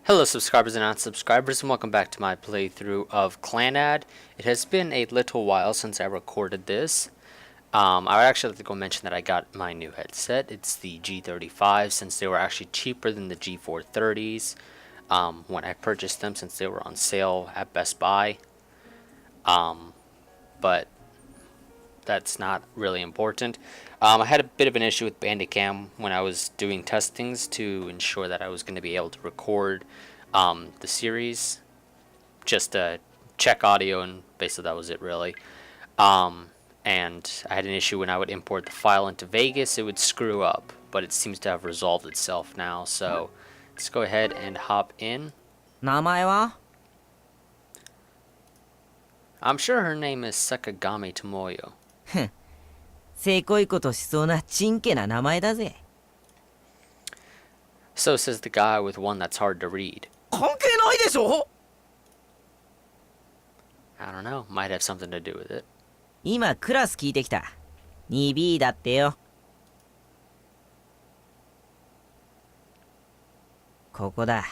Hello subscribers and non-subscribers, and welcome back to my playthrough of Clannad. It has been a little while since I recorded this. I would actually like to go mention that I got my new headset. It's the G35, since they were actually cheaper than the G430s when I purchased them, since they were on sale at Best Buy. But that's not really important. I had a bit of an issue with Bandicam when I was doing testings to ensure that I was going to be able to record the series, just to check audio, and basically that was it really. And I had an issue when I would import the file into Vegas, it would screw up, but it seems to have resolved itself now, so let's go ahead and hop in. 名前は? I'm sure her name is Sakagami Tomoyo. せこいことしそうなちんけな名前だぜ。 So says the guy with one that's hard to read. 関係ないでしょ? I don't know, might have something to do with it. 今クラス聞いてきた。2B だってよ。ここだ。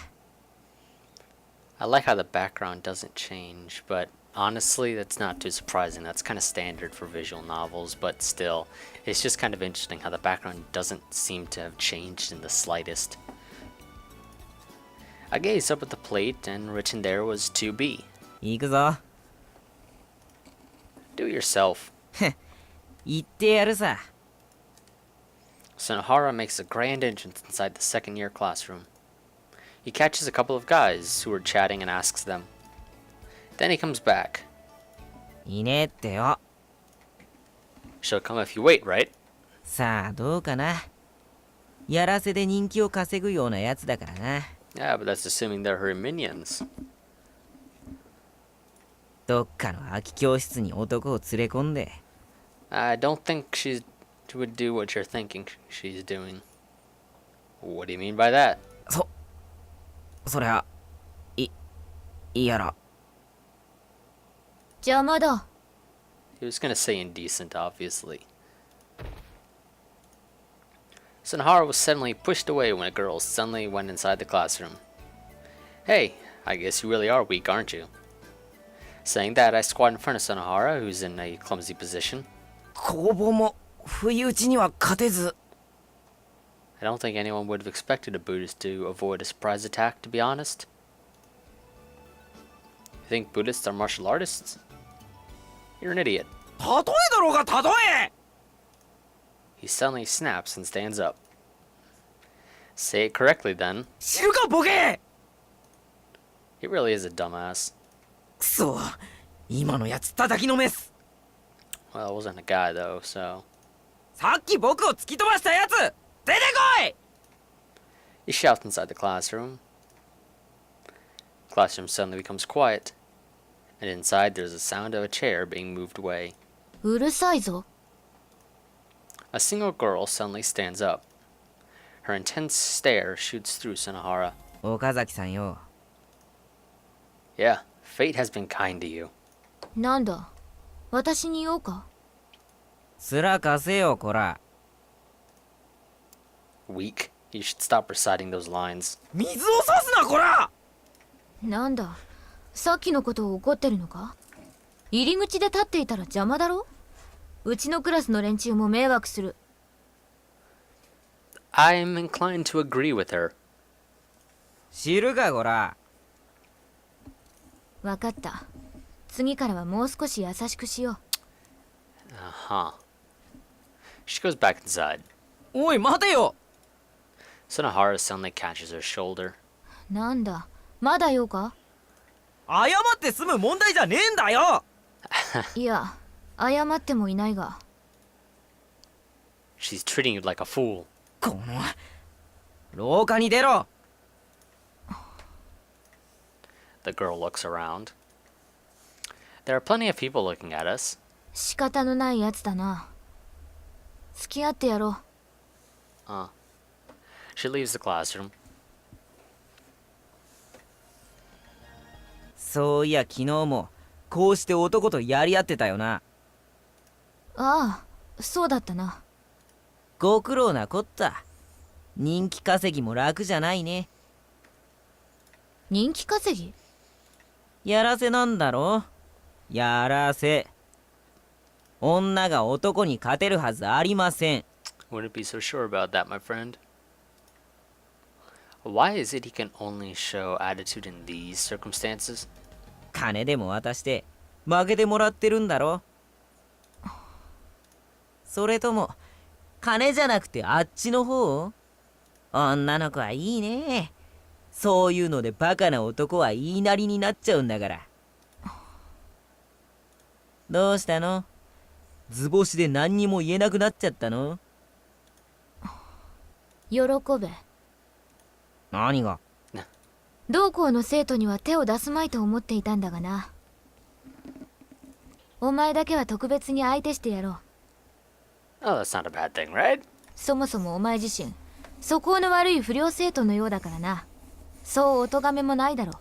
I like how the background doesn't change, but honestly, that's not too surprising. That's kind of standard for visual novels, but still, it's just kind of interesting how the background doesn't seem to have changed in the slightest. I gazed up at the plate, and written there was 2B. 行くぞ。 Do it yourself. 言ってやるさ。 Sonohara makes a grand entrance inside the second-year classroom. He catches a couple of guys who are chatting and asks them. Then he comes back. いねえってよ。 She'll come if you wait, right? さあどうかな。やらせで人気を稼ぐようなやつだからな。 Yeah, but that's assuming they're her minions. どっかの空き教室に男を連れ込んで。 I don't think she would do what you're thinking she's doing. What do you mean by that? そりゃ、いやら。 邪魔だ。 He was gonna say indecent, obviously. Sonohara was suddenly pushed away when a girl suddenly went inside the classroom. Hey, I guess you really are weak, aren't you? Saying that, I squat in front of Sonohara, who's in a clumsy position. 攻防も不意打ちには勝てず。 I don't think anyone would have expected a Buddhist to avoid a surprise attack, to be honest. You think Buddhists are martial artists? You're an idiot. 例えだろうが例え! He suddenly snaps and stands up. Say it correctly, then. 知るかボケ! He really is a dumbass. くそ、今のやつ叩きのめす。 Well, it wasn't a guy, though, so... さっき僕を突き飛ばしたやつ、出てこい! He shouts inside the classroom. The classroom suddenly becomes quiet, and inside there's a sound of a chair being moved away. うるさいぞ。 A single girl suddenly stands up. Her intense stare shoots through Sonohara. 岡崎さんよ。 Yeah, fate has been kind to you. なんだ、私に言おうか。面貸せよ、こら。 Weak. You should stop reciting those lines. 水を差すな、こら! なんだ、さっきのことを怒ってるのか。入り口で立っていたら邪魔だろ。うちのクラスの連中も迷惑する。 I'm inclined to agree with her. 知るか、こら。わかった。次からはもう少し優しくしよう。 Uh-huh. She goes back inside. おい、待てよ! Sonohara suddenly catches her shoulder. なんだ、まだ用か。謝って済む問題じゃねえんだよ! いや、謝ってもいないが。 She's treating you like a fool. この、廊下に出ろ! The girl looks around. There are plenty of people looking at us. 仕方のないやつだな。付き合ってやろう。She leaves the classroom. そういや昨日もこうして男とやり合ってたよな。ああ、そうだったな。ご苦労なこった。人気稼ぎも楽じゃないね。人気稼ぎ？やらせなんだろ？やらせ。女が男に勝てるはずありません。 Wouldn't be so sure about that, my friend. Why is it he can only show attitude in these circumstances? 金でも渡して負けてもらってるんだろ？それとも金じゃなくてあっちの方？女の子はいいね。そういうのでバカな男は言いなりになっちゃうんだから。どうしたの？図星で何にも言えなくなっちゃったの？喜べ。何が？同校の生徒には手を出すまいと思っていたんだがな。お前だけは特別に相手してやろう。Oh, that's not a bad thing, right? そもそもお前自身素行の悪い不良生徒のようだからな。そうお咎めもないだろ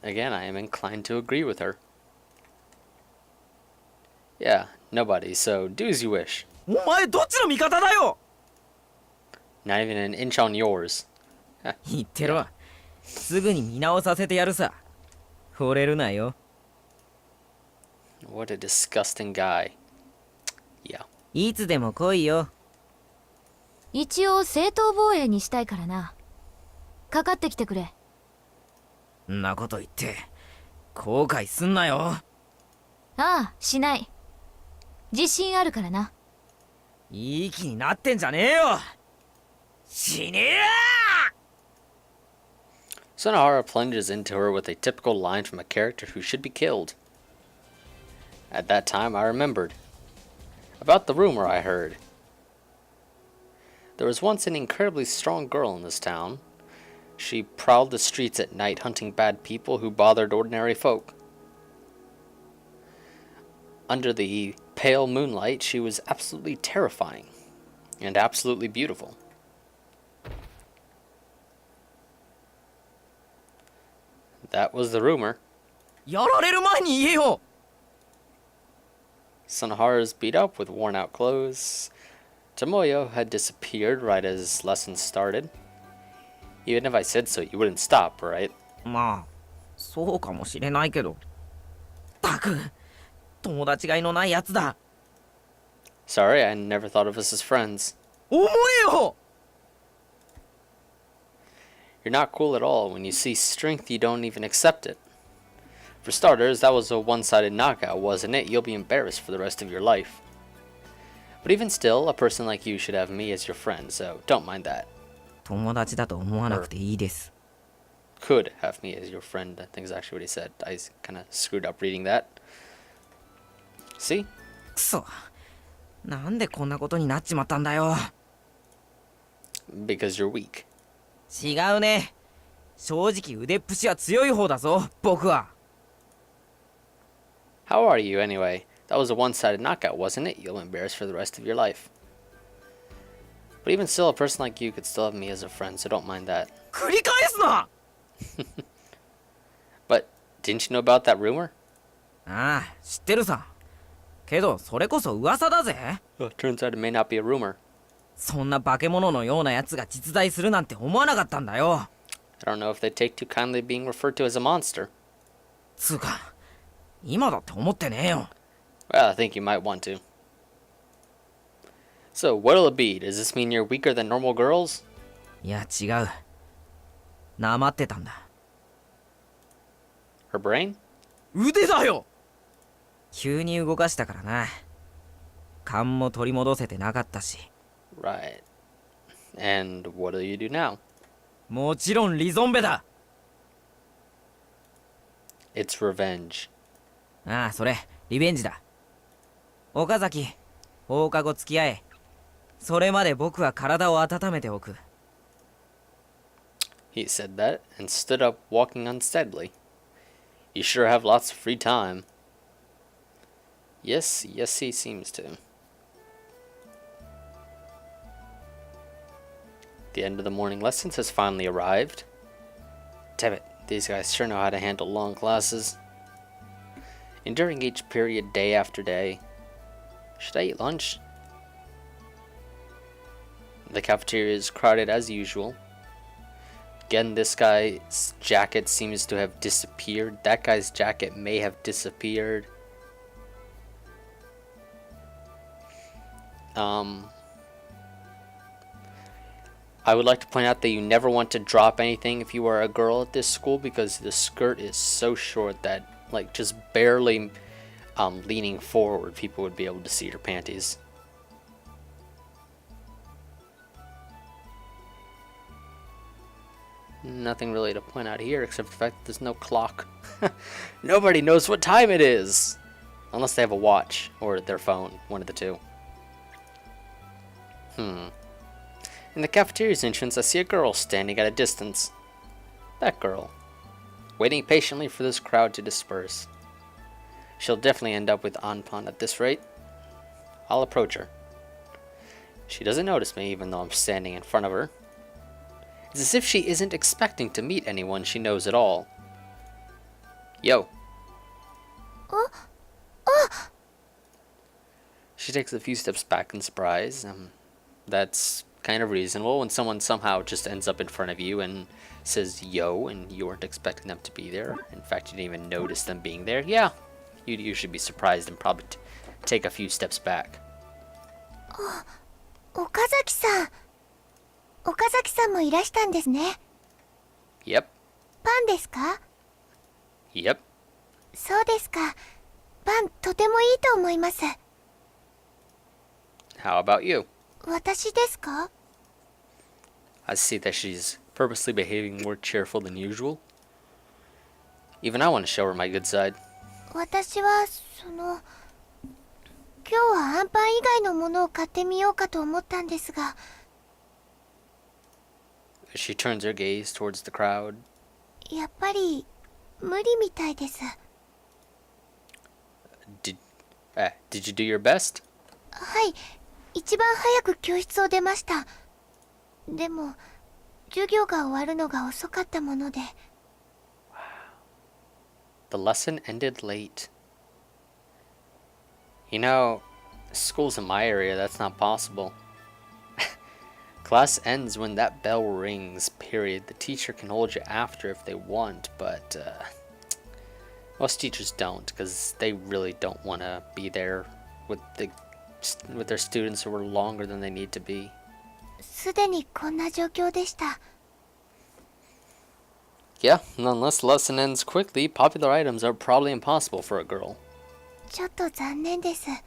う。 Again, I am inclined to agree with her. Yeah, nobody, so do as you wish. お前どっちの味方だよ？ Not even an inch on yours. 言ってろ。すぐに見直させてやるさ。惚れるなよ。 What a disgusting guy. Yeah. いつでも来いよ。一応正当防衛にしたいからな。かかってきてくれ。んなこと言って後悔すんなよ。ああ、しない。自信あるからな。いい気になってんじゃねえよ。死ねえや！ Sonohara plunges into her with a typical line from a character who should be killed. At that time, I remembered. About the rumor I heard. There was once an incredibly strong girl in this town. She prowled the streets at night hunting bad people who bothered ordinary folk. Under the pale moonlight, she was absolutely terrifying and absolutely beautiful. That was the rumor. やられる前に言えよ。 Sonohara's beat up with worn out clothes. Tomoyo had disappeared right as lessons started. Even if I said so, you wouldn't stop, right? まあそうかもしれないけど。たく友達がいのないやつだ。 Sorry, I never thought of us as friends. 思えよ。 You're not cool at all. When you see strength, you don't even accept it. For starters, that was a one-sided knockout, wasn't it? You'll be embarrassed for the rest of your life. But even still, a person like you should have me as your friend, so don't mind that. 友達だと思わなくていいです。 Could have me as your friend, I think is actually what he said. I kind of screwed up reading that. See? くそ。なんでこんなことになっちまったんだよ。 Because you're weak. 違うね。正直腕っぷしは強い方だぞ、僕は。 How are you, anyway? That was a one-sided knockout, wasn't it? You'll be embarrassed for the rest of your life. But even still, a person like you could still have me as a friend, so don't mind that. 繰り返すな。 But didn't you know about that rumor? ああ、知ってるさ。けどそれこそ噂だぜ。 Turns out it may not be a rumor. そんな化け物のようなやつが実在するなんて思わなかったんだよ。 I don't know if they take too kindly being referred to as a monster. つうか、今だって思ってねえよ。 Well, I think you might want to. So, what'll it be? Does this mean you're weaker than normal girls? いや違う。なまってたんだ。 Her brain? 腕だよ。急に動かしたからな。勘も取り戻せてなかったし。 Right. And what do you do now? もちろんリゾンベだ。 It's revenge. ああ、それリベンジだ。岡崎、放課後付き合え。それまで僕は体を温めておく。 He said that and stood up, walking unsteadily. You sure have lots of free time. Yes, he seems to. The end of the morning lessons has finally arrived. Damn it, these guys sure know how to handle long classes. Enduring each period day after day. Should I eat lunch? The cafeteria is crowded as usual. Again, this guy's jacket seems to have disappeared. That guy's jacket may have disappeared. I would like to point out that you never want to drop anything if you are a girl at this school, because the skirt is so short that, like, just barely leaning forward, people would be able to see your panties. Nothing really to point out here except the fact that there's no clock. Nobody knows what time it is, unless they have a watch or their phone, one of the two. In the cafeteria's entrance, I see a girl standing at a distance. That girl, waiting patiently for this crowd to disperse. She'll definitely end up with Anpan at this rate. I'll approach her. She doesn't notice me, even though I'm standing in front of her. It's as if she isn't expecting to meet anyone she knows at all. Yo. She takes a few steps back in surprise. That's kind of reasonable when someone somehow just ends up in front of you and says yo, and you weren't expecting them to be there. In fact, you didn't even notice them being there. Yeah, you should be surprised and probably take a few steps back. Okazaki-san. Okazaki-san もいらしたんですね。 Yep. パンですか? Yep. そうですか。パンとてもいいと思います。 How about you? 私ですか? I see that she's purposely behaving more cheerful than usual. Even I want to show her my good side. 私は今日はアンパン以外のものを買ってみようかと思ったんですが。 She turns her gaze towards the crowd. やっぱり無理みたいです。 Did you do your best? はい、一番早く教室を出ました。でも授業が終わるのが遅かったもので。 The lesson ended late. You know, schools in my area, that's not possible. Class ends when that bell rings, period. The teacher can hold you after if they want, but most teachers don't, because they really don't want to be there with their students who are longer than they need to be. すでにこんな状況でした。 Yeah, unless the lesson ends quickly, popular items are probably impossible for a girl. ちょっと残念です。 I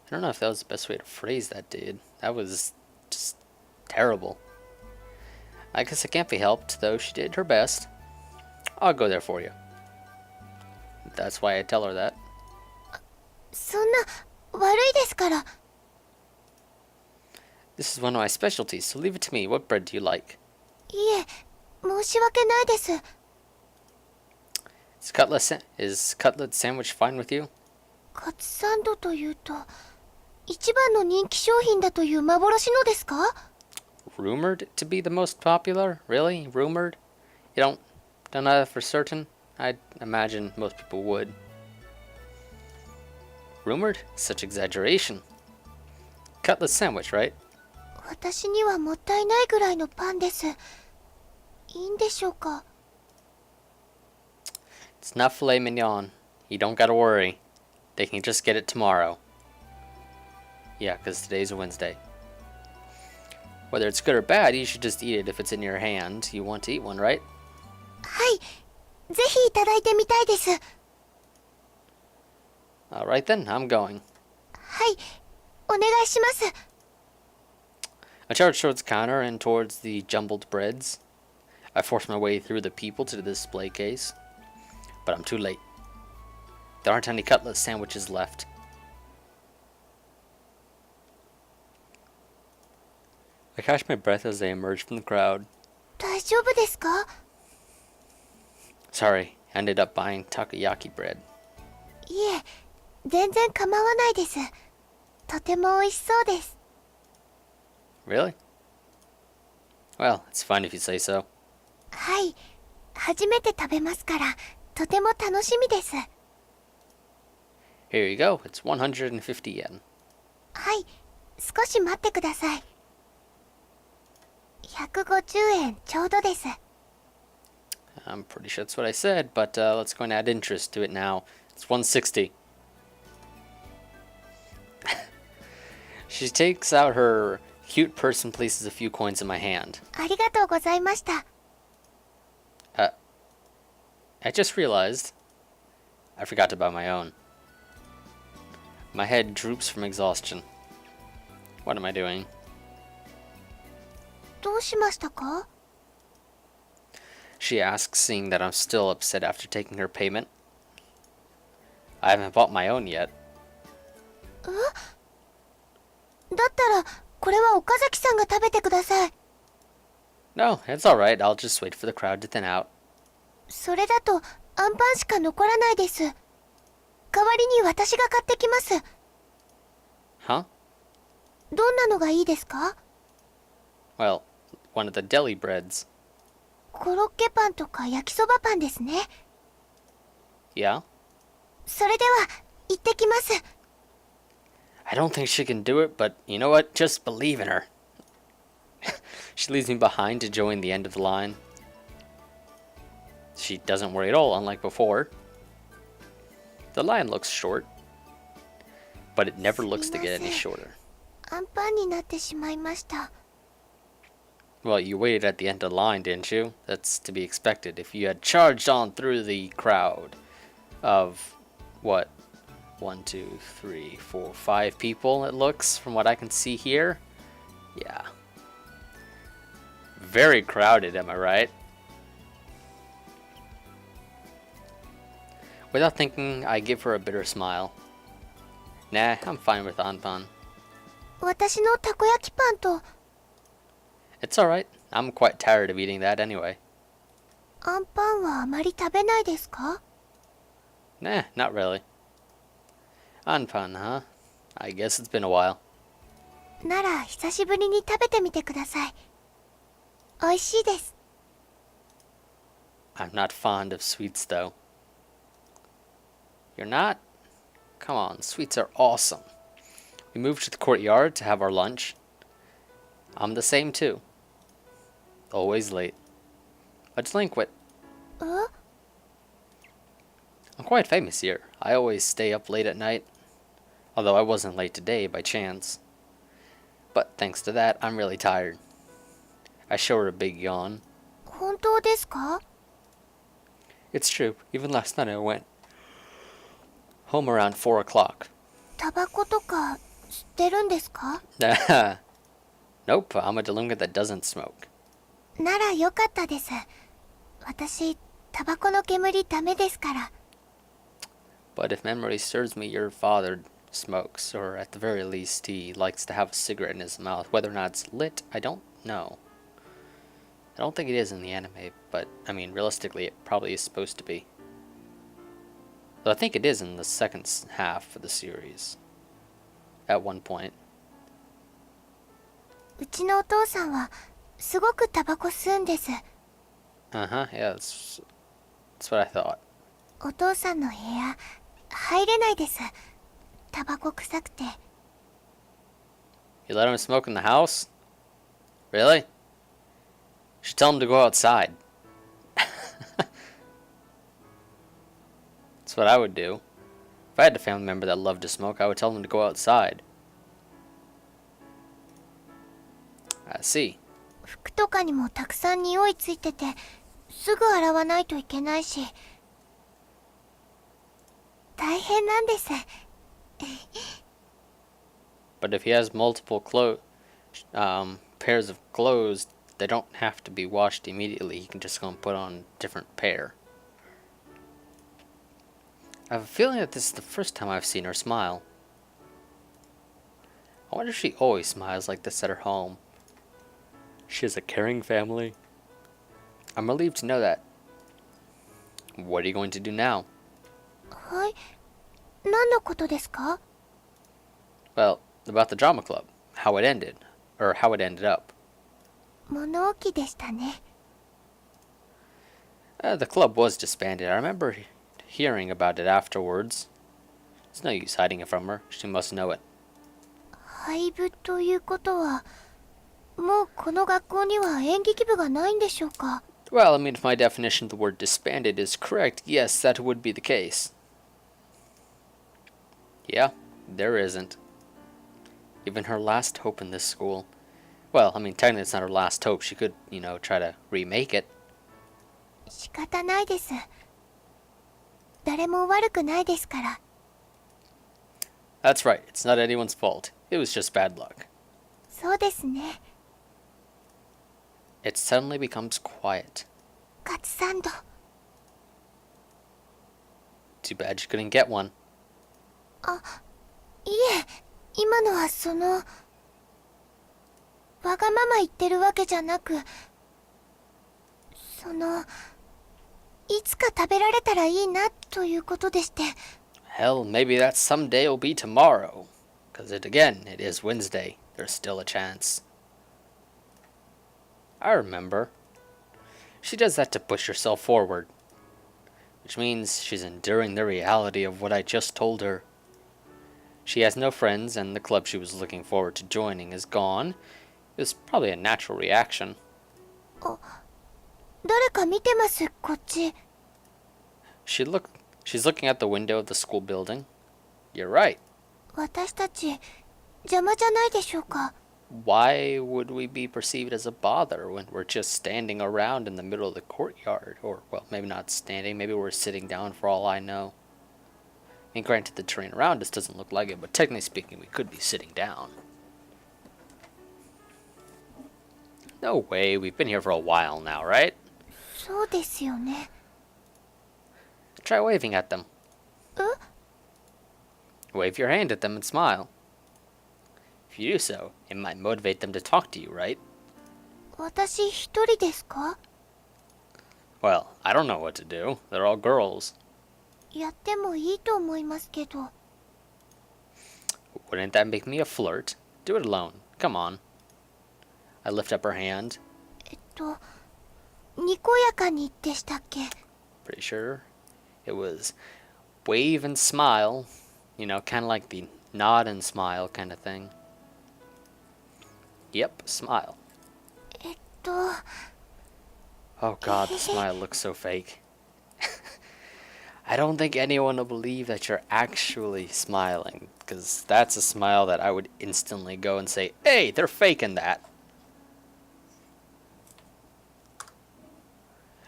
don't know if that was the best way to phrase that, dude. That was just terrible. I guess it can't be helped, though she did her best. I'll go there for you. That's why I tell her that. そんな悪いですから。 This is one of my specialties, so leave it to me. What bread do you like? いえ、申し訳ないです。 Is cutlet sandwich fine with you? カツサンドというと、一番の人気商品だという幻のですか? Rumored to be the most popular? Really? Rumored? You don't know that for certain? I'd imagine most people would. Rumored? Such exaggeration. Cutlet sandwich, right? 私にはもったいないぐらいのパンです。いいんでしょうか? It's not filet mignon. You don't gotta worry. They can just get it tomorrow. Yeah, because today's a Wednesday. Whether it's good or bad, you should just eat it if it's in your hand. You want to eat one, right? はい、ぜひいただいてみたいです。 Alright then, I'm going. はい、お願いします。 I charge towards the counter and towards the jumbled breads. I force my way through the people to the display case. But I'm too late. There aren't any cutlet sandwiches left. I catch my breath as I emerge from the crowd. 大丈夫ですか? Sorry, I ended up buying takoyaki bread. いえ、全然構わないです。とても美味しそうです。 Really? Well, it's fine if you say so. はい、初めて食べますから、とても楽しみです。 Here you go, it's 150 yen. はい、少し待ってください。150円ちょうどです。 I'm pretty sure that's what I said, but let's go and add interest to it now. It's 160. She takes out her cute purse and places a few coins in my hand. ありがとうございました。 I just realized I forgot to buy my own. My head droops from exhaustion. What am I doing? どうしましたか？ She asks, seeing that I'm still upset after taking her payment. I haven't bought my own yet. だったらこれは岡崎さんが食べてください。 No, it's alright. I'll just wait for the crowd to thin out. それだとアンパンしか残らないです。代わりに私が買ってきます。 Huh? どんなのがいいですか？ Well, one of the deli breads. コロッケパンとか焼きそばパンですね。 Yeah? それでは行ってきます。 I don't think she can do it, but you know what? Just believe in her. She leaves me behind to join the end of the line. She doesn't worry at all, unlike before. The line looks short, but it never looks to get any shorter. アンパンになってしまいました。 Well, you waited at the end of the line, didn't you? That's to be expected. If you had charged on through the crowd of, what, 1, 2, 3, 4, 5 people, it looks, from what I can see here. Yeah. Very crowded, am I right? Without thinking, I give her a bitter smile. Nah, I'm fine with Anpan. 私のたこ焼きパンと It's alright. I'm quite tired of eating that anyway. アンパンはあまり食べないですか？ Nah, not really. Anpan, huh? I guess it's been a while. なら久しぶりに食べてみてください。美味しいです。 I'm not fond of sweets, though. You're not? Come on, sweets are awesome. We moved to the courtyard to have our lunch. I'm the same, too. Always late. A delinquent. え？ I'm quite famous here. I always stay up late at night. Although I wasn't late today by chance. But thanks to that, I'm really tired. I show her a big yawn. 本当ですか？ It's true. Even last night I went home around 4 o'clock. タバコとか吸ってるんですか？ Nope, I'm a delinquent that doesn't smoke. ならよかったです。私、タバコの煙ダメですから。 But if memory serves me, your father smokes, or at the very least, he likes to have a cigarette in his mouth. Whether or not it's lit, I don't know. I don't think it is in the anime, but, I mean, realistically, it probably is supposed to be. Though I think it is in the second half of the series. At one point. うちのお父さんはすごくタバコ吸うんです。 Uh-huh, yeah, that's what I thought. お父さんの部屋入れないです。タバコ臭くて。 You let him smoke in the house? Really? You should tell him to go outside. That's what I would do. If I had a family member that loved to smoke, I would tell them to go outside. I see. 服とかにもたくさん匂いついてて、すぐ洗わないといけないし、大変なんです。 But if he has multiple pairs of clothes, they don't have to be washed immediately. He can just go and put on a different pair. I have a feeling that this is the first time I've seen her smile. I wonder if she always smiles like this at her home. She has a caring family. I'm relieved to know that. What are you going to do now? はい。何のことですか？ Well, about the drama club. How it ended. Or how it ended up. 物置でしたね。 The club was disbanded. I remember hearing about it afterwards. It's no use hiding it from her. She must know it. 廃部ということは、もうこの学校には演劇部がないんでしょうか？ Well, I mean, if my definition of the word disbanded is correct, yes, that would be the case. Yeah, there isn't. Even her last hope in this school. Well, I mean, technically it's not her last hope. She could, try to remake it. 仕方ないです。誰も悪くないですから。That's right, it's not anyone's fault. It was just bad luck. そうですね。It suddenly becomes quiet. カツサンド。Too bad you couldn't get one. いえ、今のはわがまま言ってるわけじゃなく、いつか食べられたらいいなということでして。Hell, maybe that someday will be tomorrow. Because it is Wednesday. There's still a chance. I remember. She does that to push herself forward. Which means she's enduring the reality of what I just told her. She has no friends, and the club she was looking forward to joining is gone. It was probably a natural reaction. 誰か見てます、こっち。She's looking at the window of the school building. You're right. 私たち、邪魔じゃないでしょうか。Why would we be perceived as a bother when we're just standing around in the middle of the courtyard? Or, well, maybe not standing, maybe we're sitting down for all I know. I mean, granted, the terrain around us doesn't look like it, but technically speaking, we could be sitting down. No way, we've been here for a while now, right? そうですよね。Try waving at them. え？ Wave your hand at them and smile. If you do so, it might motivate them to talk to you, right? 私一人ですか？ Well, I don't know what to do. They're all girls. やってもいいと思いますけど。Wouldn't that make me a flirt? Do it alone. Come on. I lift up her hand. にこやかにでしたっけ？ Pretty sure it was wave and smile. Kind of like the nod and smile kind of thing. Yep, smile. Oh god, the smile looks so fake. I don't think anyone will believe that you're actually smiling, because that's a smile that I would instantly go and say, hey, they're faking that.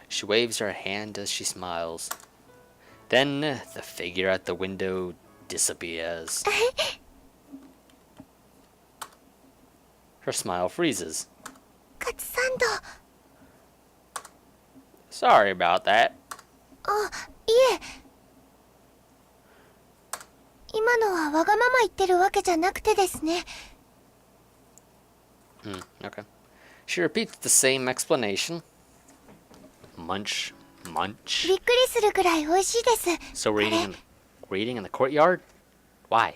She waves her hand as she smiles. Then the figure at the window disappears. Her smile freezes. カツサンド。 Sorry about that. いえ。今のはわがまま言ってるわけじゃなくてですね。Okay. She repeats the same explanation. Munch, munch. びっくりするぐらい美味しいです。 So we're eating in the courtyard? Why?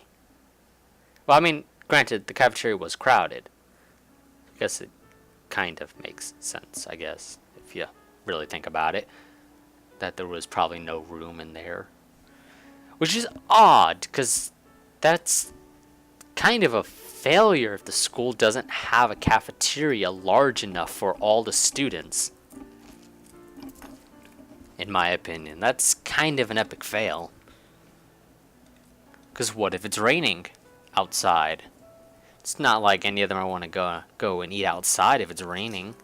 Well, I mean, granted, the cafeteria was crowded. I guess it kind of makes sense, I guess, if you really think about it. That there was probably no room in there. Which is odd, because that's kind of a failure if the school doesn't have a cafeteria large enough for all the students. In my opinion, that's kind of an epic fail. Because what if it's raining outside? It's not like any of them I want to go and eat outside if it's raining.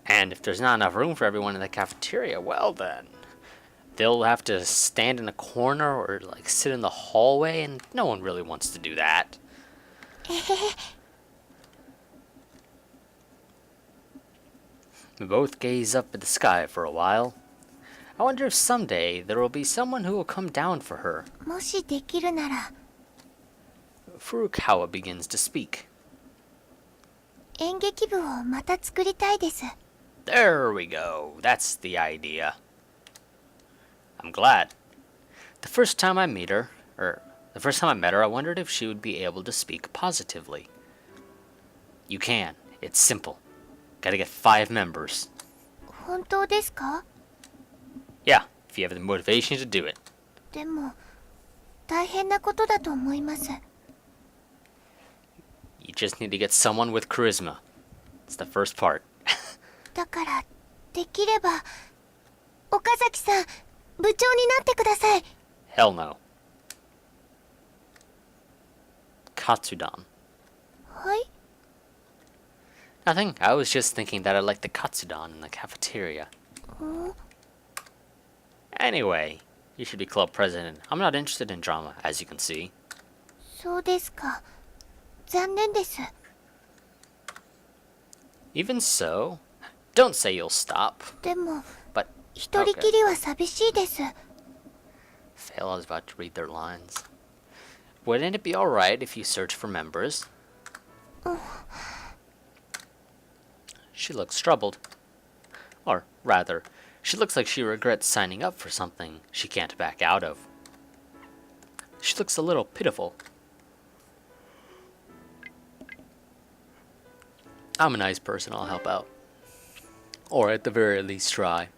And if there's not enough room for everyone in the cafeteria, well then, they'll have to stand in a corner or like sit in the hallway, and no one really wants to do that. We both gaze up at the sky for a while. I wonder if someday there will be someone who will come down for her. もしできるなら。 Furukawa begins to speak. 演劇部をまた作りたいです。 There we go. That's the idea. I'm glad. The first time I met her, I wondered if she would be able to speak positively. You can. It's simple. Gotta get 5 members. 本当ですか？ Yeah, if you have the motivation to do it. でも、大変なことだと思います。You just need to get someone with charisma. It's the first part. だからできれば岡崎さん部長になってください。 Hell no. Katsudan. はい。 Nothing. I was just thinking that I like the katsudan in the cafeteria. Anyway, you should be club president. I'm not interested in drama, as you can see. そうですか。残念です。 Even so, don't say you'll stop. でも But 一人きりは寂しいです。 fail, I was about to read their lines. Wouldn't it be alright if you search for members? She looks troubled. Or rather, she looks like she regrets signing up for something she can't back out of. She looks a little pitiful. I'm a nice person, I'll help out. Or at the very least try.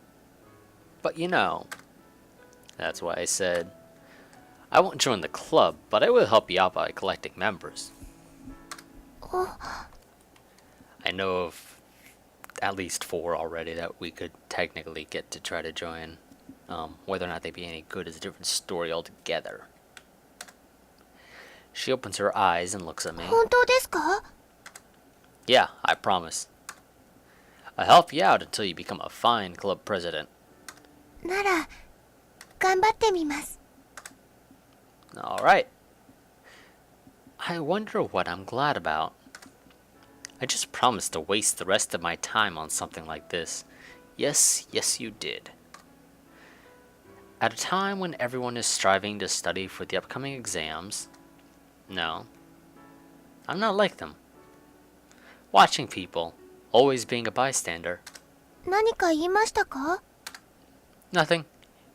But you know, that's why I said, I won't join the club, but I will help you out by collecting members. I know of at least 4 already that we could technically get to try to join. Whether or not they'd be any good is a different story altogether. She opens her eyes and looks at me. 本当ですか？ Yeah, I promise. I'll help you out until you become a fine club president. なら頑張ってみます。 Alright. I wonder what I'm glad about. I just promised to waste the rest of my time on something like this. Yes, you did. At a time when everyone is striving to study for the upcoming exams, no, I'm not like them. Watching people, always being a bystander. 何か言いましたか？ Nothing.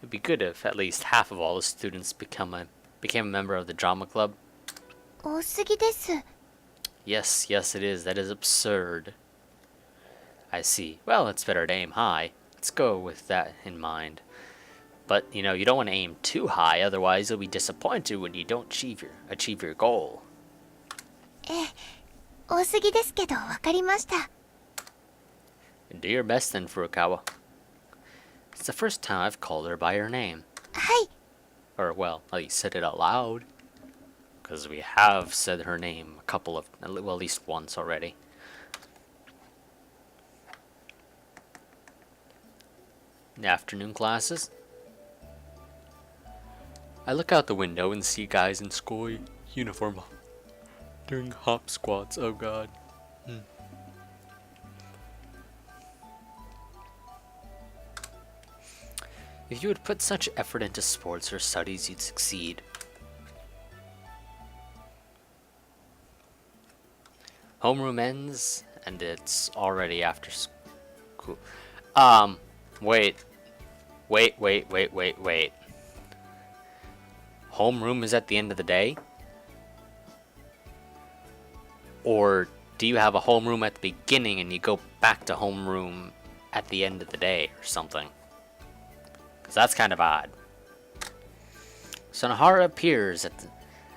It'd be good if at least half of all the students became a member of the drama club. 多すぎです。 Yes, it is. That is absurd. I see. Well, it's better to aim high. Let's go with that in mind. But, you know, you don't want to aim too high, otherwise you'll be disappointed when you don't achieve your goal. ええ、多すぎですけどわかりました。 Do your best then, Furukawa. It's the first time I've called her by her name. はい。 Or, well, at least said it out loud. Because we have said her name at least once already. In the afternoon classes, I look out the window and see guys in school uniform doing hop squats. Oh god. If you would put such effort into sports or studies, you'd succeed. Homeroom ends, and it's already after school. Wait. Homeroom is at the end of the day? Or do you have a homeroom at the beginning and you go back to homeroom at the end of the day or something? Because that's kind of odd. Sonohara appears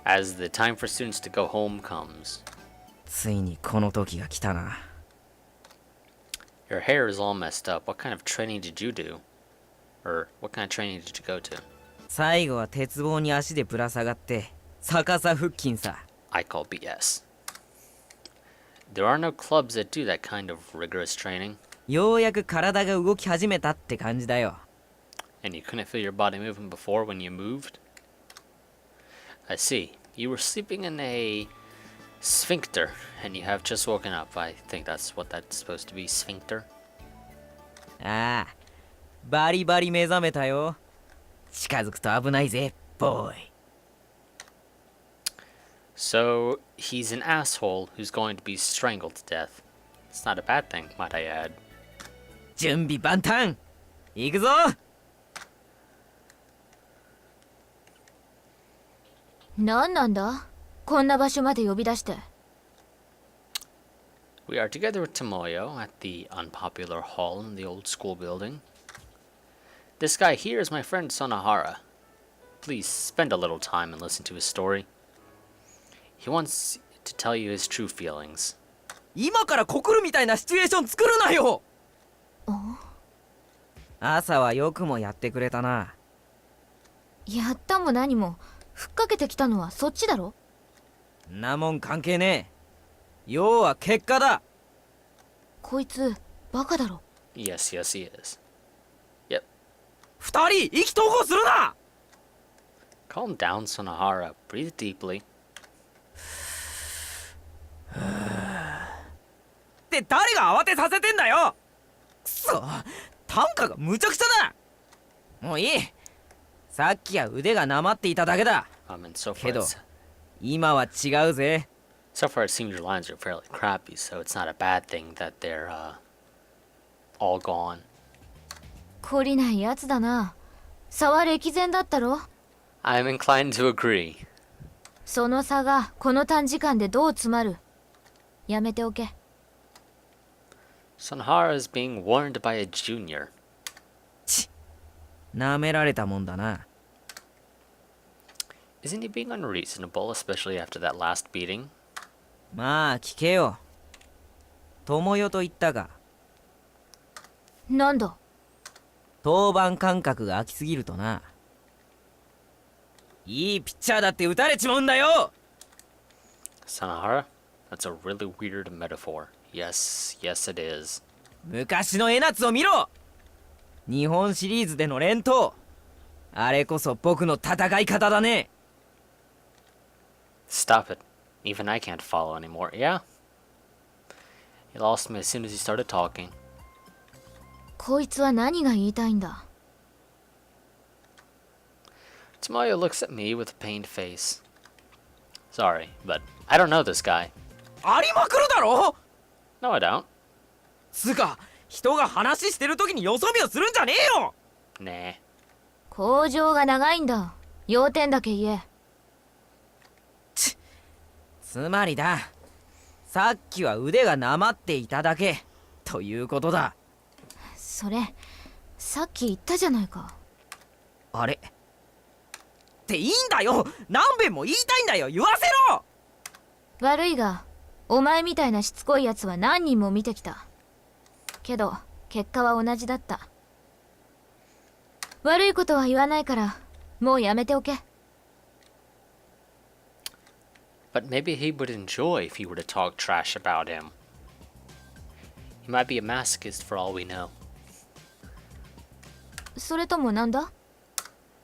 as the time for students to go home comes. ついにこの時が来たな。 Your hair is all messed up. What kind of training did you do? Or what kind of training did you go to? 最後は鉄棒に足でぶら下がって逆さ腹筋さ。 I call BS. There are no clubs that do that kind of rigorous training. ようやく体が動き始めたって感じだよ。 And you couldn't feel your body moving before when you moved? I see. You were sleeping in a sphincter, and you have just woken up. I think that's what that's supposed to be, sphincter. ああ、バリバリ目覚めたよ。近づくと危ないぜ、ボーイ。 So, he's an asshole who's going to be strangled to death. It's not a bad thing, might I add. 準備万端行くぞ。何なんだ？こんな場所まで呼び出して。We are together with Tomoyo at the unpopular hall in the old school building. This guy here is my friend Sonohara. Please spend a little time and listen to his story. He wants to tell you his true feelings. 今から告るみたいなシチュエーション作るなよ。朝はよくもやってくれたな。やったも何もふっかけてきたのはそっちだろ。んなもん関係ねえ。要は結果だ。こいつバカだろ。 Yes, yes, he is. Yep. 二人意気投合するな。 Calm down, Sonohara. Breathe deeply. って誰が慌てさせてんだよ。くそ、単価がむちゃくちゃだ。もういい。さっきは腕がなまっていただけだ。 And so far, けど it's, 今は違うぜ。 so far it seems your lines are fairly crappy, so it's not a bad thing that they're all gone. 懲りないやつだな。差は歴然だったろ。 I'm inclined to agree. その差がこの短時間でどう詰まる。やめておけ。 Sonohara is being warned by a junior. なめられたもんだな。 Isn't he being unreasonable, especially after that last beating? まあ聞けよ。友よと言ったが、なんだ。登板間隔が空きすぎるとな。いいピッチャーだって打たれちまうんだよ。 Sonohara? That's a really weird metaphor. Yes, yes it is. 昔の江夏を見ろ。日本シリーズでの連投。あれこそ僕の戦い方だね。 Stop it. Even I can't follow anymore. Yeah? He lost me as soon as he started talking. こいつは何が言いたいんだ。 Tamayo looks at me with a pained face. Sorry, but I don't know this guy. ありまくるだろ。 No, I don't. つか、人が話してる時によそ見をするんじゃねえよ。 Nah. 工場が長いんだ。要点だけ言え。つまりだ、さっきは腕がなまっていただけということだ。それさっき言ったじゃないか。あれっていいんだよ。何遍も言いたいんだよ。言わせろ。悪いがお前みたいなしつこいやつは何人も見てきた。けど結果は同じだった。悪いことは言わないからもうやめておけ。 But maybe he would enjoy if he were to talk trash about him. He might be a masochist for all we know. それともなんだ。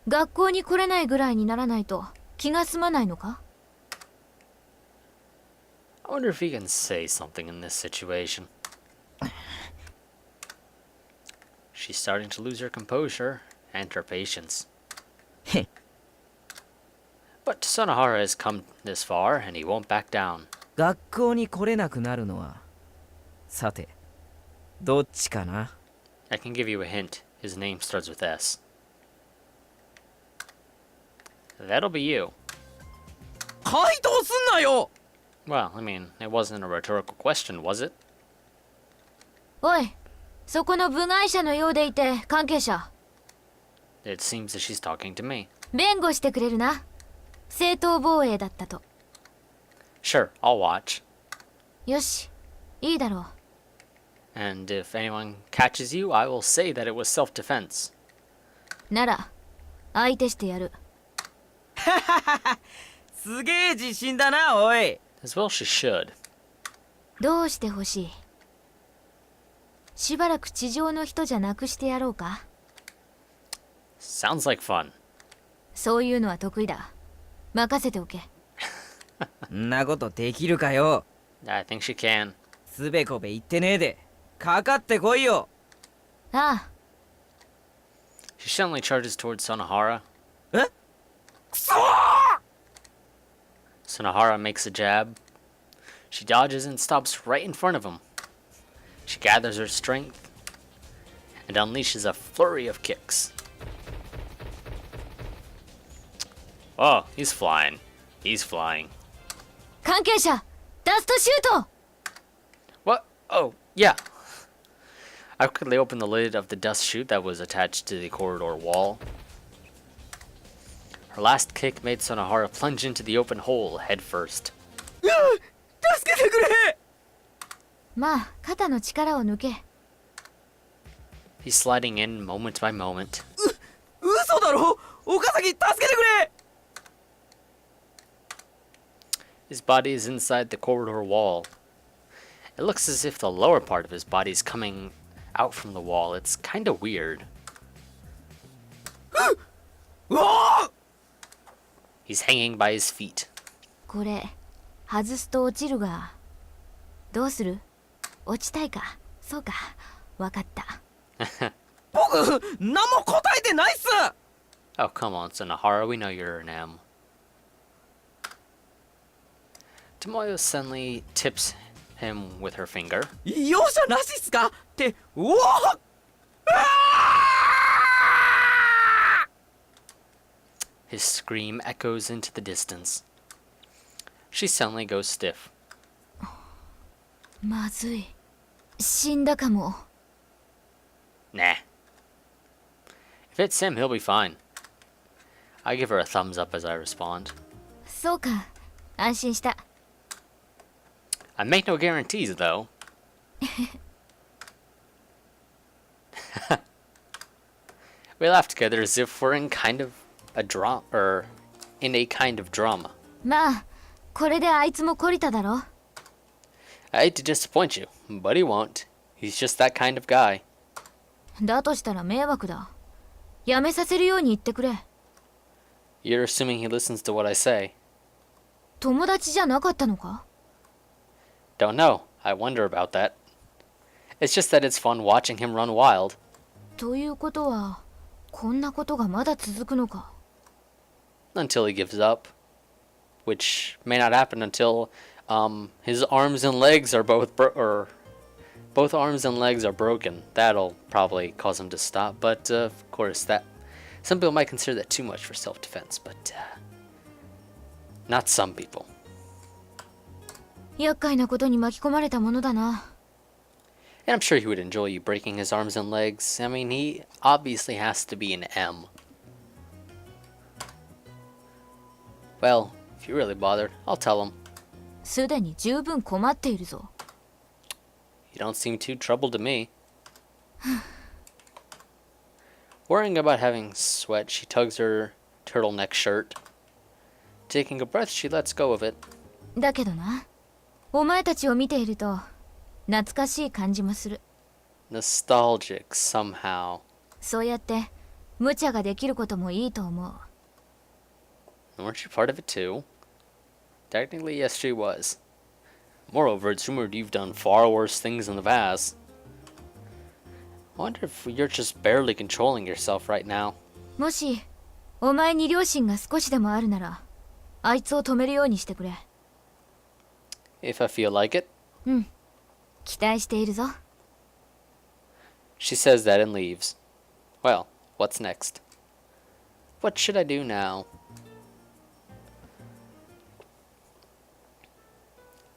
学校に来れないぐらいにならないと気が済まないのか。 I wonder if he can say something in this situation. She's starting to lose her composure and her patience. But Sonohara has come this far and he won't back down. 学校に来れなくなるのは、さてどっちかな。 I can give you a hint. His name starts with S. That'll be you. 回答すんなよ。 Well, I mean, it wasn't a rhetorical question, was it? おい、そこの部外者のようでいて関係者。 It seems that she's talking to me. 弁護してくれるな。正当防衛だったと。 Sure, I'll watch. よし、いいだろう。 And if anyone catches you, I will say that it was self-defense. なら相手してやる。すげえ自信だな、おい。 As well she should. どうしてほしい。しばらく地上の人じゃなくしてやろうか。 Sounds like fun. そういうのは得意だ。任せておけ。んなことできるかよ。 I think she can. つべこべ言ってねえでかかってこいよ。ああ、 She suddenly charges towards Sonohara. え、くそー。 Sonohara makes a jab. She dodges and stops right in front of him. She gathers her strength and unleashes a flurry of kicks. Oh, he's flying. He's flying. 関係者、ダストシュート。 What? Oh, yeah. I quickly opened the lid of the dust chute that was attached to the corridor wall. Her last kick made Sonohara plunge into the open hole head first. けてくれ。まあ肩の力を抜け。 He's sliding in moment by moment. 嘘だろ。岡崎助けてくれ。 His body is inside the corridor wall. It looks as if the lower part of his body is coming out from the wall. It's kind of weird. うわー。 He's hanging by his feet. これ外すと落ちるが、どうする？落ちたいか。そうか、わかった。僕何も答えてないっす。 Oh, come on, Sonohara. We know you're an M. Tomoyo suddenly tips him with her finger. 容赦なしっすかって。うわー。 His scream echoes into the distance. She suddenly goes stiff. まずい。死んだかも。 Nah. If it's him, he'll be fine. I give her a thumbs up as I respond. そうか、安心した。 I make no guarantees, though. We laugh together as if we're in kind of a drama, or in a kind of drama. まあ、これであいつも懲りただろ。 I hate to disappoint you, but he won't. He's just that kind of guy. だとしたら迷惑だ。やめさせるように言ってくれ。 You're assuming he listens to what I say. 友達じゃなかったのか？ Don't know. I wonder about that. It's just that it's fun watching him run wild. ということは、こんなことがまだ続くのか。 Until he gives up. Which may not happen until his arms and legs are both both arms and legs are broken. That'll probably cause him to stop. But of course, that some people might consider that too much for self-defense, but not some people. 厄介なことに巻き込まれたものだな。 And I'm sure he would enjoy you breaking his arms and legs. I mean, he obviously has to be an M. Well, if you're really bothered, I'll tell him. すでに十分困っているぞ。 You don't seem too troubled to me. Worrying about having sweat, she tugs her turtleneck shirt. Taking a breath, she lets go of it. だけどな、お前たちを見ていると懐かしい感じもする。 Nostalgic, somehow. そうやって無茶ができることもいいと思う。 Weren't you part of it too? Technically, yes, she was. Moreover, it's rumored you've done far worse things in the past. I wonder if you're just barely controlling yourself right now. もしお前に良心が少しでもあるなら、あいつを止めるようにしてくれ。 If I feel like it. うん、期待しているぞ。 She says that and leaves. Well, what's next? What should I do now?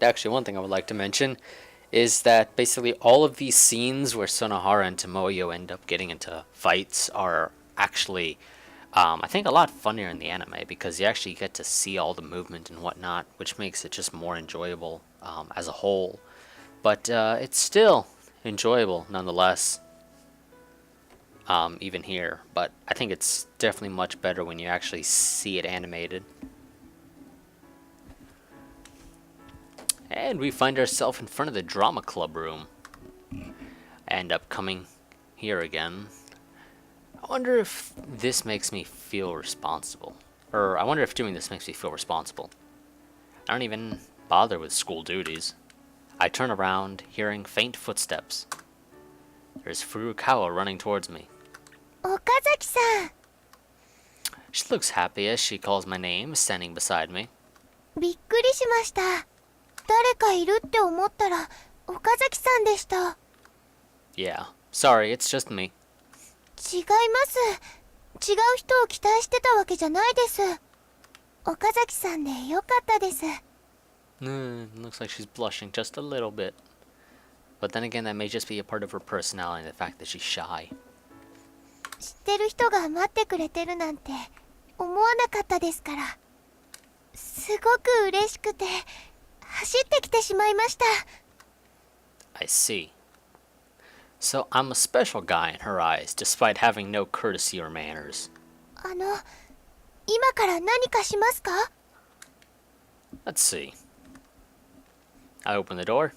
Actually, one thing I would like to mention is that basically all of these scenes where Sonohara and Tomoyo end up getting into fights are actually, I think, a lot funnier in the anime because you actually get to see all the movement and whatnot, which makes it just more enjoyable as a whole. But it's still enjoyable nonetheless, even here. But I think it's definitely much better when you actually see it animated. And we find ourselves in front of the drama club room. End up coming here again. I wonder if this makes me feel responsible. Or I wonder if doing this makes me feel responsible. I don't even bother with school duties. I turn around, hearing faint footsteps. There's Furukawa running towards me. 岡崎さん。 She looks happy as she calls my name, standing beside me. びっくりしました。誰かいるって思ったら岡崎さんでした。 Yeah, sorry, it's just me. 違います。違う人を期待してたわけじゃないです。岡崎さんでよかったです。 Looks like she's blushing just a little bit. But then again, that may just be a part of her personality, the fact that she's shy. 知ってる人が待ってくれてるなんて思わなかったですから。すごく嬉しくて走ってきてしまいました。 I see. So I'm a special guy in her eyes, despite having no courtesy or manners. 今から何かしますか？ Let's see. I open the door.